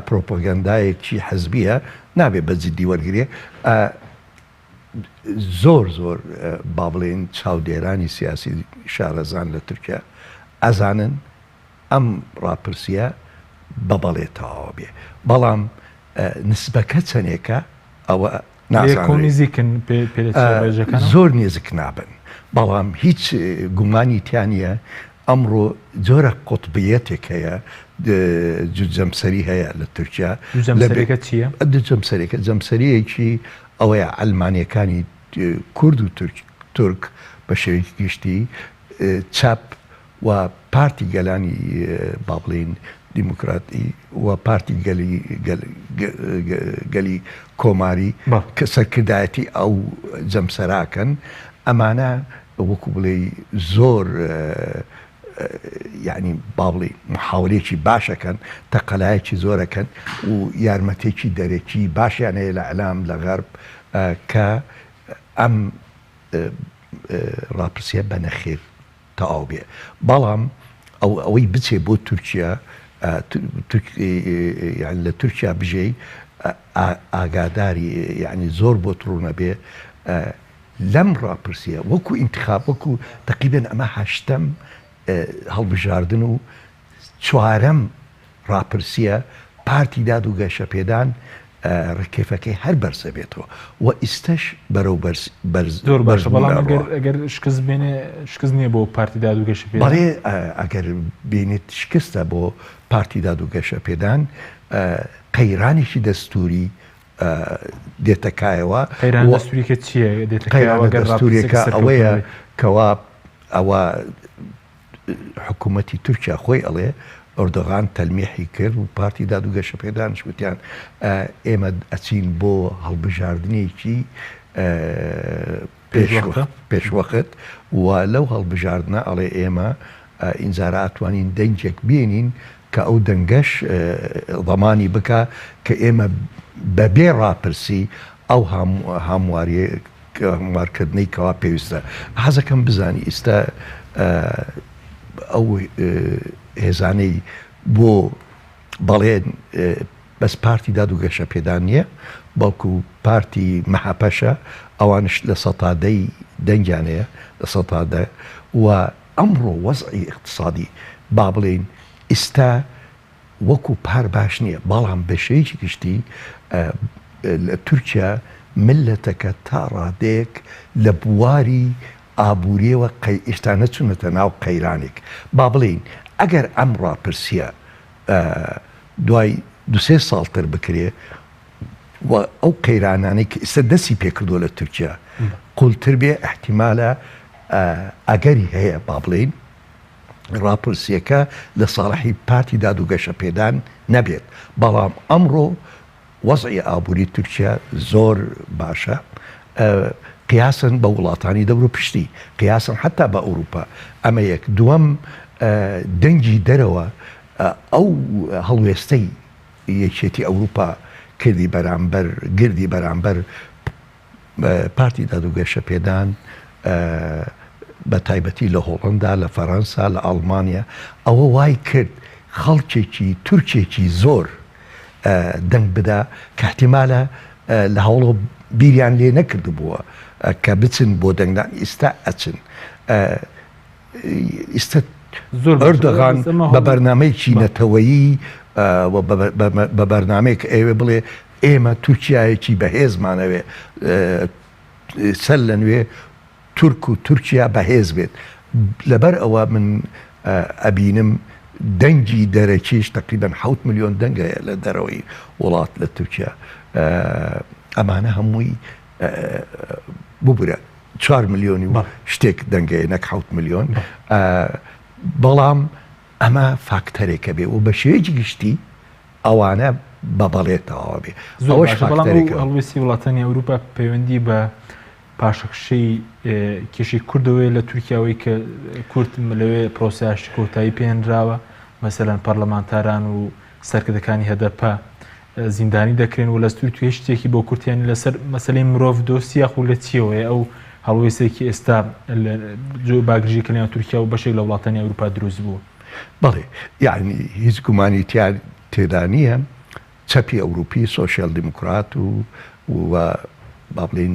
پرۆپاگاندایەکی حەزبیە نابێت بە جددی وەرگێ زۆر با بڵێن چاودێرانی سیاسی شارەزان لە تورکیا ئەزانن ئەم ڕاپرسیە بە بەڵێتەوە بێ بەڵام نسبەکە چەندێکە ئەوە نازانێکن زۆر نێزک نابن بەڵام هیچ گومانی تیانە ئەمڕۆ جۆرە قوتبیەتێک هەیە جەمسەری هەیە لە تورکیا جەمسەرێکە جەمسەریەکی ئەوەیە ئەلمانیەکانی کورد و تورک بە شێوەیەکی گشتی چاپ و پارتی گەلانی با بڵێن دیموکراتی و پارتی گەلی کۆماری کە سەرکردایەتی ئەو جەمسەراکەن ئەمانە وەکو بڵێ زۆر یعنی با بڵێ محاولێکی باشەکەن تەقەلایەکی زۆرەکەن و یارمەتێکی دەرێکی باشیان هەیە لە ئەلام لە غەرب کە ئەم ڕاپرسیە بەنەخێر تەواو بێ بەڵام ئەوەی بچێ بۆ تورکیا لە تورکیا بژێ ئاگاداری یعنی زۆر بۆ ڕوونە بێ لەم ڕاپرسیە وەکو ئینتخاب وەکو تقریباً ئەمە 8ەم هەڵبژاردن و 4ەم ڕاپرسیە پارتی دادوگەشە پێدان ڕکێفەکەی هەر بەرزە بێتەوە و ئیستەش بەرەو زۆر باشە بەڵام ئەگەر شکست بێنێ شکست نییە بۆ پارتی دادوگەشە پێدان بەڵێ ئەگەر بینێت شکستە بۆ پارتی دادوگەشە پێدان قەیرانێکی دەستوری دێتەکایەوە قەیران دەستوریکە چییە دەستوریەکە ئەوەیە کەوا ئەوە حکوومەتی تورکیا خۆی ئەڵێ ئۆردۆغان تەلمیحی کرد و پارتی دادوگەشە پێدانش وتیان ئێمە ئەچین بۆ هەڵبژاردنێکی پێشوەخت و لەو هەڵبژاردنە ئەڵێ ئێمە ئینجارە ئەتوانین دەنگێک بێنین کە ئەو دەنگەش ضەمانی بکە کە ئێمە بەبێ ڕاپرسی ئەو هەموارکردنەی کەوا پێویستە حەزەکەم بزانی ئێستا ئەو هێزانەی بۆ بەڵێن بەس پارتی دادوگەشە پێدان نییە بەڵکو پارتی مەحەپەشە ئەوانش لە سەتادەی دەنگیانەیە لە سەتادە و ئەمڕۆ وەزعی اقتصادی با بڵێن ئێستا وەکو پار باش نییە بەڵام بەشەیەکی گشتی لە تورکیا ملەتەکە تا ڕادەیەک لە بواری ئابووریەوە ئێستا نەچونەتە ناو قەیرانێک با بڵێن ئەگەر ئەم ڕاپرسیە دوای 2-3 ساڵتر بکرێ و ئەو قەیرانانەی کە ئێستا دەستی پێکردووە لە تورکیا قوڵتر بێ احتیمالە ئەگەری هەیە با بڵێن ڕاپرسیەکە لە ساڵحی پارتی دادوگەشە پێدان نەبێت بەڵام ئەمڕۆ وەزعی ئابووری تورکیا زۆر باشە قیاسن بە وڵاتانی دەور پشتی قیاسن حتا بە ئەوروپا ئەمە یەک دووەم دەنگی دەرەوە ئەو هەڵوێستەی یەکێتی ئەوروپا کردی بەرامبەر گردی بەرامبەر پارتی دادوگەشە پێدان بە تایبەتی لە هۆڵندا لە فەڕەنسا لە ئەڵمانیا ئەوە وای کرد خەڵکێکی تورکێکی زۆر دەنگ بدا کە احتیمالە لە هەوڵۆ بیریان لێ نەکرد بووە کە بچن بۆ دەنگدان ئێستا ئەچن ئێستا ئەردۆغان بە بەرنامەیەکی نەتەوەیی بە بەرنامەیەک ئێوێ بڵێ ئێمە تورکیایەکی بەهێزمانەوێ سەر لە نوێ تورک و تورکیا بەهێز بێت لەبەر ئەوە من ئەبینم دەنگی دەرەکیش تقریبا 7 ملیۆن دەنگەیە لە دەرەوەی وڵات لە تورکیا ئەمانە هەمووی ببرە 4 ملیۆنی و شتێک دەنگەیە نەک 7 ملیۆن بەڵام ئەمە فاکتەرێکە بێ و بە شێوەیەکی گشتی ئەوانە بەبەڵێتەوە بێ ئەوەش هەڵوێستی وڵاتانی ئەوروپا پەیوەندی بە پاشەخشەی کێشی کوردەوەی لە تورکیاوەی کە کورد لەوێ پرۆسیاشی کۆتایی پێێنراوە مەسەلەن پەرلەمانتاران و سەرکردەکانی هەدەپا زیندانی دەکرێن و لە تورکیا شتێکی بۆ کورتیانی لەسەر مەسەلەی مرۆڤ دۆستیاخ و لە چیەوەیە ئەو هەڵوێستێکی ئێستا باگرژی کردیان تورکیا و بەشێک لە وڵاتانی ئەوروپا دروست بوو. بەڵێ یعنی هیچ گومانی تێدا نییە چەپی ئەوروپی سۆشیال دیموکرات و با بڵێن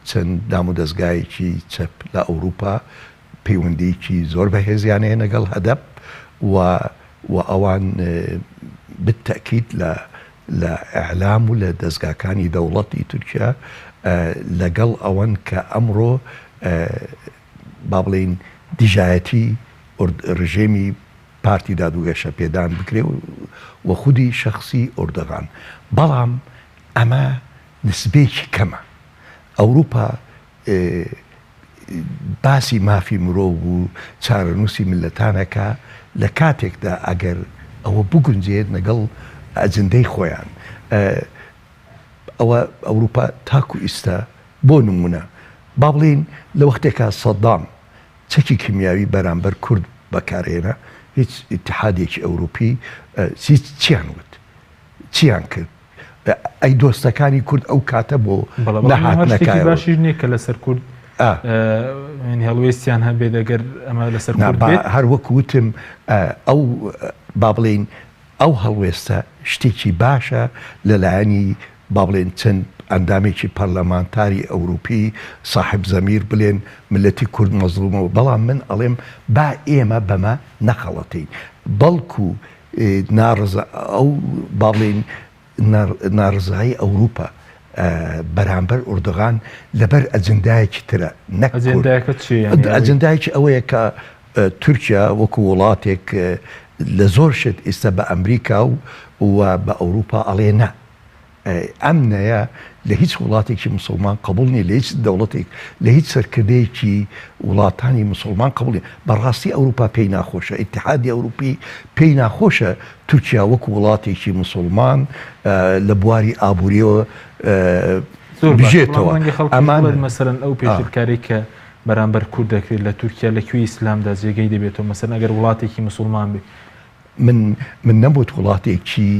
چەند دام و دەستگایەکی چەپ لە ئەوروپا پەیوەندیکی زۆر بەهێزیانەیە لەگەڵ هەدەپ و ئەوان بالتەکید لە ئەعلام و لە دەستگاکانی دەوڵەتی تورکیا لەگەڵ ئەوەن کە ئەمڕۆ با بڵێن دیژایەتی ڕژێمی پارتی دادوگەشە پێدان بکرێ و خودی شخصی ئۆردۆغان بەڵام ئەمە نسبێکی کەمە ئەوروپا باسی مافی مرۆڤ و چارەنووسی ملەتانەکە لە کاتێکدا ئەگەر ئەوە بگونجێت لەگەڵ ئەجندەی خۆیان ئەوە ئەوروپا تاکو ئیستا بۆ نمونە با بڵێن لە وەختێکا سەدام چەکی کیمیاوی بەرامبەر کورد بەکارهێنا هیچ ئیتحادێکی ئەوروپی چیان وت چیان کرد ئەی دۆستەکانی کورد ئەو کاتە بۆ نەهاتنەکایەوە باشی نییە کە لەسەر کورد هەڵوێستیان هەبێت ئەگەر ئەمە لەسەر کورد بێت هەر وەک وتم ئەو با بڵێن ئەو هەڵوێستە شتێکی باشە لەلایەنی با بڵێن چەند ئەندامێکی پەرلەمانتاری ئەوروپی صاحب زەمیر بڵێن ملەتی کورد مەزڵومەوە بەڵام من ئەڵێم با ئێمە بەمە نەخەڵەتین بەڵکو ئەو با بڵێن ناڕزایی ئەوروپا بەرامبەر ئۆردۆغان لەبەر ئەجندایەکی ترە ئەجندایەکی ئەوەیە کە تورکیا وەکو وڵاتێک لە زۆر شت ئێستا بە ئەمریکا و بە ئەوروپا ئەڵێ نە ئەمنەیە لە هیچ وڵاتێکی مسلمان قبول نیە لە هیچ دەوڵەتێک لە هیچ سەرکردەیەکی وڵاتانی مسلمان قبول نیە بەڕاستی ئەوروپا پێی ناخۆشە ئیتحادی ئەوروپی پێی ناخۆشە تورکیا وەکو وڵاتێکی مسلمان لە بواری ئابووریەوە بژێتەوە ئەمان مەسەرەن ئەو پێشبکاری کە بەرامبەر کورد دەکرێت لە تورکیا لەکوێی ئیسلامدا جێگەی دەبێتەوە مەسەرەن ئەگەر وڵاتێکی مسلمان بێت من نەبوت وڵاتێکی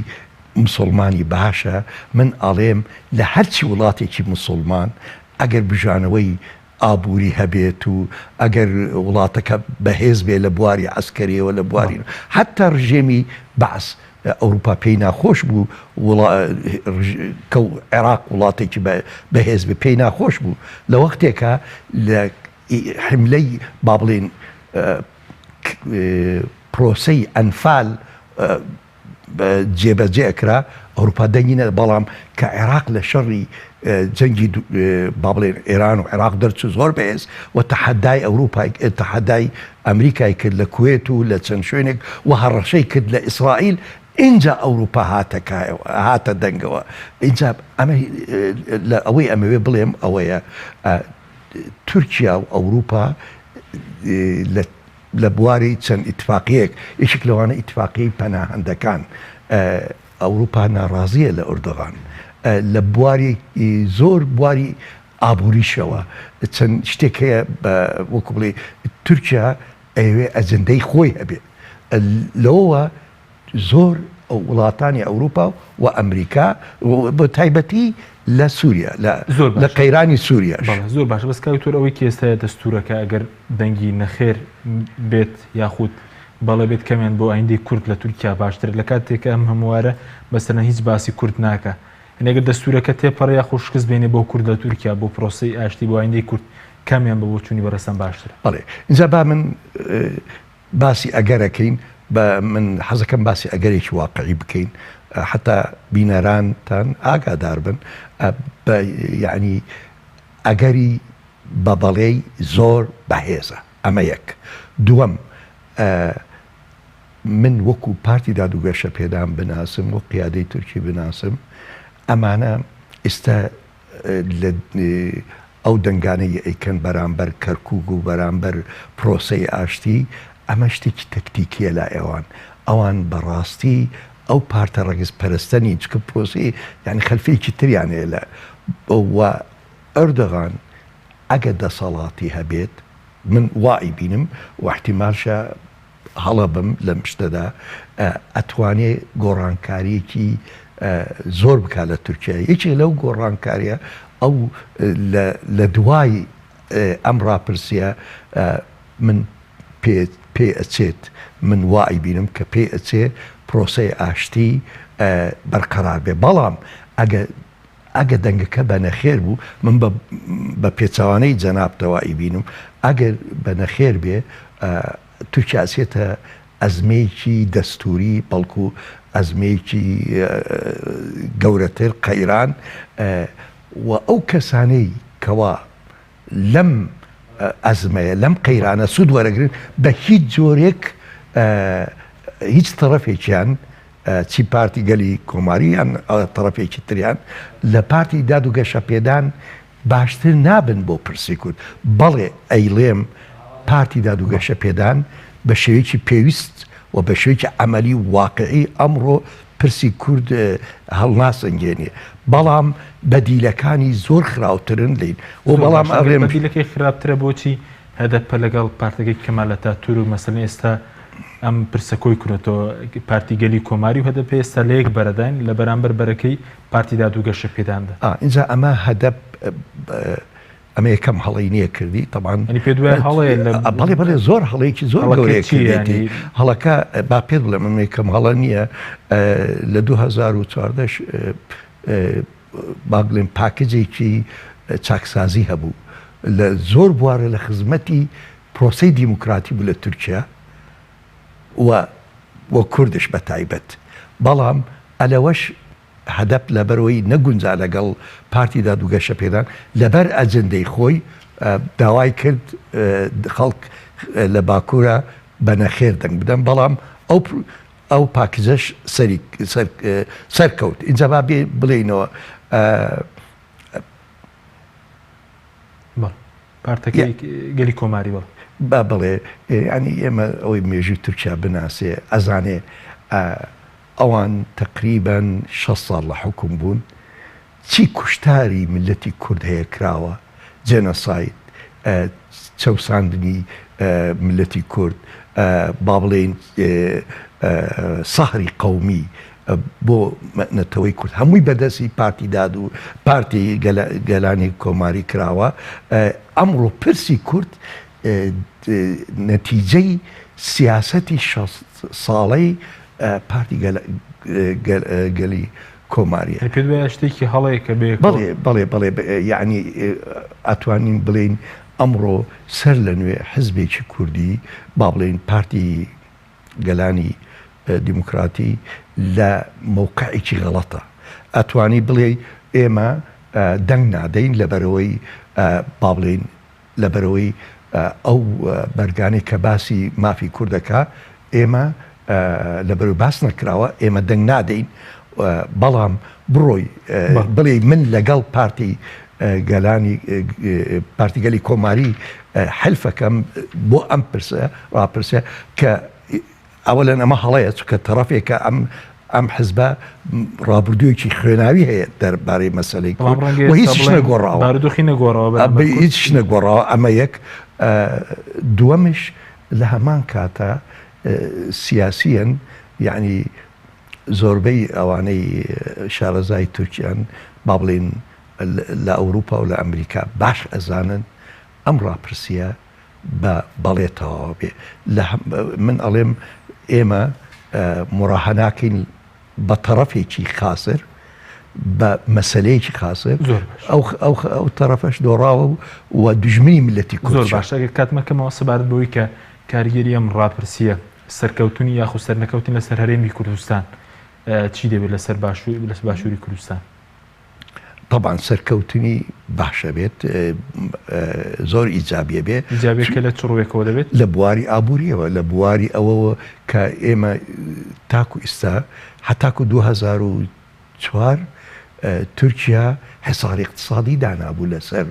مسلمانی باشە من ئاڵێم لە هەرچی وڵاتێکی مسلمان ئەگەر بژانەوەی ئابووری هەبێت و ئەگەر وڵاتەکە بەهێز بێ لە بواری عسکەریەوە لە بواری حتا ڕژێمی بەعس ئەوروپا پێی ناخۆش بوو عێراق وڵاتێکی بەهێز بێ پێی ناخۆش بوو لە وەختێکە لە حملەی با بڵێن پرۆسەی ئەنفال جێبەجێکرا ئەوروپا دەنگینە بەڵام کە عێراق لە شەڕی جەنگی با بڵێن ئێران و عێراق دەرچوو زۆر بەهێز و تەحەدای ئەوروپای تەحەدای ئەمریکای کرد لە کوێت و لە چەند شوێنێک و هەڕەشەی کرد لە ئیسرائیل اینجا ئەوروپا هاتە دەنگەوە اینجا ئەمە لە ئەوەی ئەمەوێ بڵێم ئەوەیە تورکیا و ئەوروپا لە بواری چەند ئیتفاقیەک یەکێک لەوانە ئیتفاقی پەناهەندەکان ئەوروپا ناڕازیە لە ئۆردۆغان لە بواری زۆر بواری ئابووریشەوە چەند شتێک هەیە وەکو بڵێ تورکیا ئەوێ ئەجندەی خۆی هەبێ لەوە زۆر وڵاتانی ئەوروپا و ئەمریکا بە تایبەتی لە سووریا لە قەیرانی سووریاش. زۆر باشە، بەس کاوتۆر ئەوەی کێستایە دەستورەکە ئەگەر دەنگی نەخێر بێت یاخود بەڵێ بێت کەمیان بۆ ئایندەی کورد لە تورکیا باشتر لە کاتێکە ئەم هەموارە بەسەرە هیچ باسی کورد ناکە. ئەگەر دەستورەکە تێپەڕ یا خوشکست بێنێ بۆ کورد لە تورکیا بۆ پرۆسی ئاشتی بۆ ئایندەی کورد کامیان بە بۆ چوونی بەڕێستان باشتر. بەڵێ اینجا با من باسی ئەگەرەکەین، من حەزەکەم باسی ئەگەرێکی واقعی بکەین حتا بینەرانتان ئاگادار بن یعنی ئەگەری بە بەڵێی زۆر بەهێزە. ئەمە یەک. دووەم، من وەکو پارتی دادوگەشە پێدان بناسم و قیادەی تورکی بناسم، ئەمانە ئێستا ئەو دەنگانەی ئەیکەن بەرامبەر کەرکووک و بەرامبەر پرۆسەی ئاشتی، ئەمە شتێکی تەکتیکیە لا ئەوان بەڕاستی ئەو پارتە ڕەگەز پەرستنی چکە پرۆسی یعنی خەلفەیەکی تریانەیە لە و ئەردۆغان ئەگە دەسەڵاتی هەبێت، من وای بینم و احتیمالشە هەڵە بم لەم شتەدا ئەتوانێ گۆڕانکاریەکی زۆر بکە لە تورکیا. یەکێک لەو گۆڕانکاریە ئەو لە دوای ئەم ڕاپرسیە من پێ ئەچێت، من وای بینم کە پێ ئەچێ پرۆسەی ئاشتی بەرقەرار بێ. بەڵام ئەگە دەنگەکە بە نەخێر بوو، من بە پێچەوانەی جەنابتەوای بینم ئەگەر بە نەخێر بێ تورکیا ئەچێتە ئەزمەیەکی دەستوری بەڵکو ئەزمەیەکی گەورەتر قەیران و ئەو کەسانەی کەوا لەم ئەزمەیە لەم قەیرانە سوود وەرەگرن بە هیچ جۆرێک هیچ تەرەفێکیان چی پارتی گەلی کۆماری یان تەرەفێکی تریان لە پارتی دادوگەشە پێدان باشتر نابن بۆ پرسی کورد. بەڵێ ئەیڵێم پارتی دادوگەشە پێدان بە شێوەیەکی پێویست و بە شێوەیەکی ئەمەلی واقعی ئەمڕۆ پرسی کورد هەڵناسەنگێنێ، بەڵام بەدیلەکانی زۆر خراوترن لین و بەڵام ئەڵێم بەدیلەکەی خراپترە بۆچی هەدەپە لەگەڵ پارتەکەی کەمال ئەتاتورک و مەسەلەن ئێستا ئەم پرسەکۆی کورێتەوە پارتی گەلی کۆماری و هەدەپ ئێستا لە یەک بەرەداین لە بەرامبەر بەرەکەی پارتی دادوگەشە پێداندا. اینجا ئەمە هەدەپ ئەمە یەکەم هەڵەی نییە کردی طبعاً پێ دوای هەڵەیە بەڵێ زۆر هەڵەیەکی زۆر گەورەیەتی هەڵەکە با پێت بڵێم ئەمە یەکەم هەڵە نییە. لە 2014 با بڵێم پاکجێکی چاکسازی هەبوو لە زۆر بوارە لە خزمەتی پرۆسەی دیموکراتی بوو لە تورکیا و کوردش بە تایبەت، بەڵام ئەلەوەش هەدەپ لەبەرەوەی نەگونجا لەگەڵ پارتی دادوگەشە پێدان لەبەر ئەجندەی خۆی داوای کرد خەڵک لە باکوورە بە نەخێر دەنگ بدەن، بەڵام ئەو پاکیزەش سەرکەوت. اینجا با بڵێنەوە پارتەکەی گەلی کۆماری با بڵێ ینی ئێمە ئەوەی مێژوی تورکیا بناسێ ئەزانێ ئەوان تقریباً 6 ساڵ لە حکوم بوون، چی کوشتاری ملەتی کورد هەیە کراوە، جێنۆساید، چەوساندنی ملەتی کورد، با بڵێن سەحری قەومی بۆ نەتەوەی کورد، هەمووی بەدەستی پارتی داد و پارتی گەلانی کۆماری کراوە. ئەمڕۆ پرسی کورد نەتیجەی سیاسەتی 6 ساڵەی پارتی گەلی کۆماریە. پێ دوای شتێکی هەڵەیە کە بێ بەڵێ یعنی ئەتوانین بڵێن ئەمڕۆ سەر لە نوێ حزبێکی کوردی با بڵێن پارتی گەلانی دیموکراتی لە موقعێکی غەڵەتە. ئەتوانی بڵێ ئێمە دەنگ نادەین لەبەرەوەی با بڵێن لەبەرەوەی ئەو بەرگانەی کە باسی مافی کوردەکە ئێمە لەبەرەوەی باس نەکراوە ئێمە دەنگ نادەین، بەڵام بڕۆی بڵێ من لەگەڵ پارتی گەلانی پارتی گەلی کۆماری حلفەکەم بۆ ئەم ڕاپرسە کە ئەوەلەن ئەمە هەڵەیە چکە تەرەفێکە ئەم حزبە ڕابردوویەکی خوێناوی هەیە دەربارەی مەسەلەی هیچ نەگۆڕاوە. ئەمە یەک. دووەمش لە هەمان کاتە سیاسیەن یعنی زۆربەی ئەوانەی شارەزای تورکیان با بڵێن لە ئەوروپا و لە ئەمریکا باش ئەزانن ئەم ڕاپرسیە بە بەڵێتەوە بێ من ئەڵێم ئێمە مڕاهەناکەین بە تەرەفێکی خاسر بە مەسلەیەکی خاسر ئەو تەرەفەش دۆڕاوە و دژمنی ملەتی کورد زۆر باش کاتمەکەمەوە سەبارەت بەوەی کە کاریگەری ئەم ڕاپرسیە سەرکەوتنی یاخو سەرنەکەوتن لەسەر هەرێمی کوردستان چی دەبێت لەسەر باشووری کوردستان؟ طبعا سەرکەوتنی باشە بێت زۆر ئیجابیە بێ ئیجابیەکە لە چ ڕوویەکەوە دەبێت؟ لە بواری ئابووریەوە لە بواری ئەوەوە کە ئێمە تاکو ئێستا هەتاکو 2004 تورکیا هەساری اقتصادی دانابوو لەسەر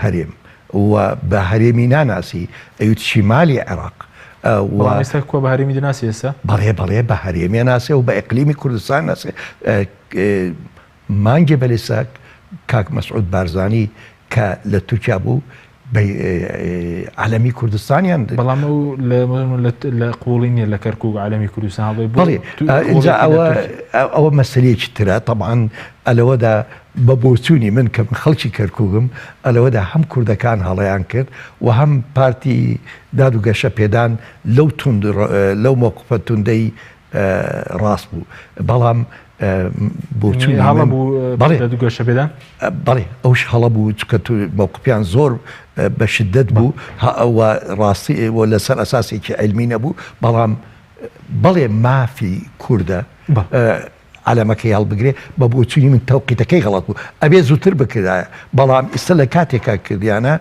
هەرێم و بە هەرێمی ناناسی ئەوت شیمالی عێراق ئێستا کۆ بە هەرێمی دەناسی ئێستا؟ بەڵێ بە هەرێمی ناسێ و بە ئەقلیمی کوردستان ناسێ مانگێ بەلێسا کاک مەسعود بارزانی کە لە تورکیا بوو عالەمی کوردستانیان بەڵام لە قوڵی نیە لە کەرکووک عالەمی کوردستان بڵێ اینجا ئەوە مەسلەیەکی ترە طبعا ئەلەوەدا بە بۆچوونی من کە خەڵکی کەرکووگم ئەلەوەدا هەم کوردەکان هەڵەیان کرد و هەم پارتی داد و گەشە پێدان لەو موقفە توندەی ڕاست بوو بەڵام بۆچوونی هەڵە بوو داد و گەشە پێدان؟ بەڵێ ئەوش هەڵە بوو کە موقفیان زۆر بە شدت بوو ڕاستی لەسەر ئەساسێکی عیلمی نەبوو بەڵام بەڵێ مافی کووردە عەلەمەکەی هەڵبگرێ بە بۆچوونی من تەوقیتەکەی غەڵەت بوو ئەبێ زووتر بکردایە بەڵام ئێستا لە کاتێکا کردیانە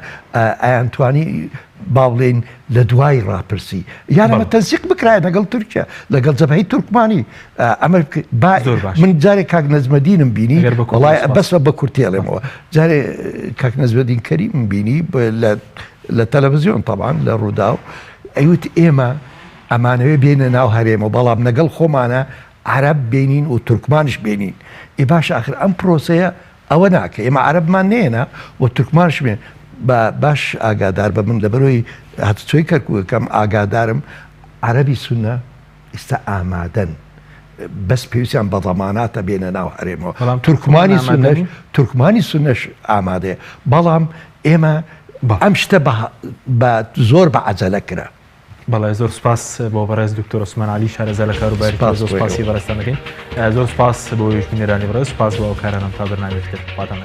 ئایانتوانی با بڵێن لە دوای ڕاپرسی یانەمە تەنسیق بکرایە لەگەڵ تورکیا لەگەڵ جەبهەی تورکمانی ئەمە من جارێک کاک نەجمەدینم بینی وەڵای بەسە بە کورتێڵێمەوە جارێ کاک نەجمەدین کەریمم بینی لە تەلەڤیزیۆن طبعا لە ڕووداو ئەیوت ئێمە ئەمانەوێ بێنە ناو هەرێمە بەڵام لەگەڵ خۆمانە عرب بینین و تورکمانش بینین باش آخر ئەم پرۆسەیە ئەوە ناکە ئێمە عربمان نێنە و تورکمانش بێن باش ئاگادار بە من لەبەرەوەی هەتچۆی کەرکووەکەم ئاگادارم عربی سونە ئێستا ئامادەن بەس پێویستیان بە دەماناتە بێنە ناو هەرێمەوە تورکمانی سونەش ئامادەیە بەڵام ئێمە ئەم شتە بە زۆر بە عەجەلە کرا. بەڵێ زۆر سپاس بۆ بەڕێز دکتۆر عوسمان عەلی شارەزای لە کاروباری زۆر سپاسی بەڕێستان دەکەین زۆر سپاس بۆ وێژبینەرانی بەڕێز سپاس بۆ ئەو کارانم تا بەرنامەیەکتر خواتان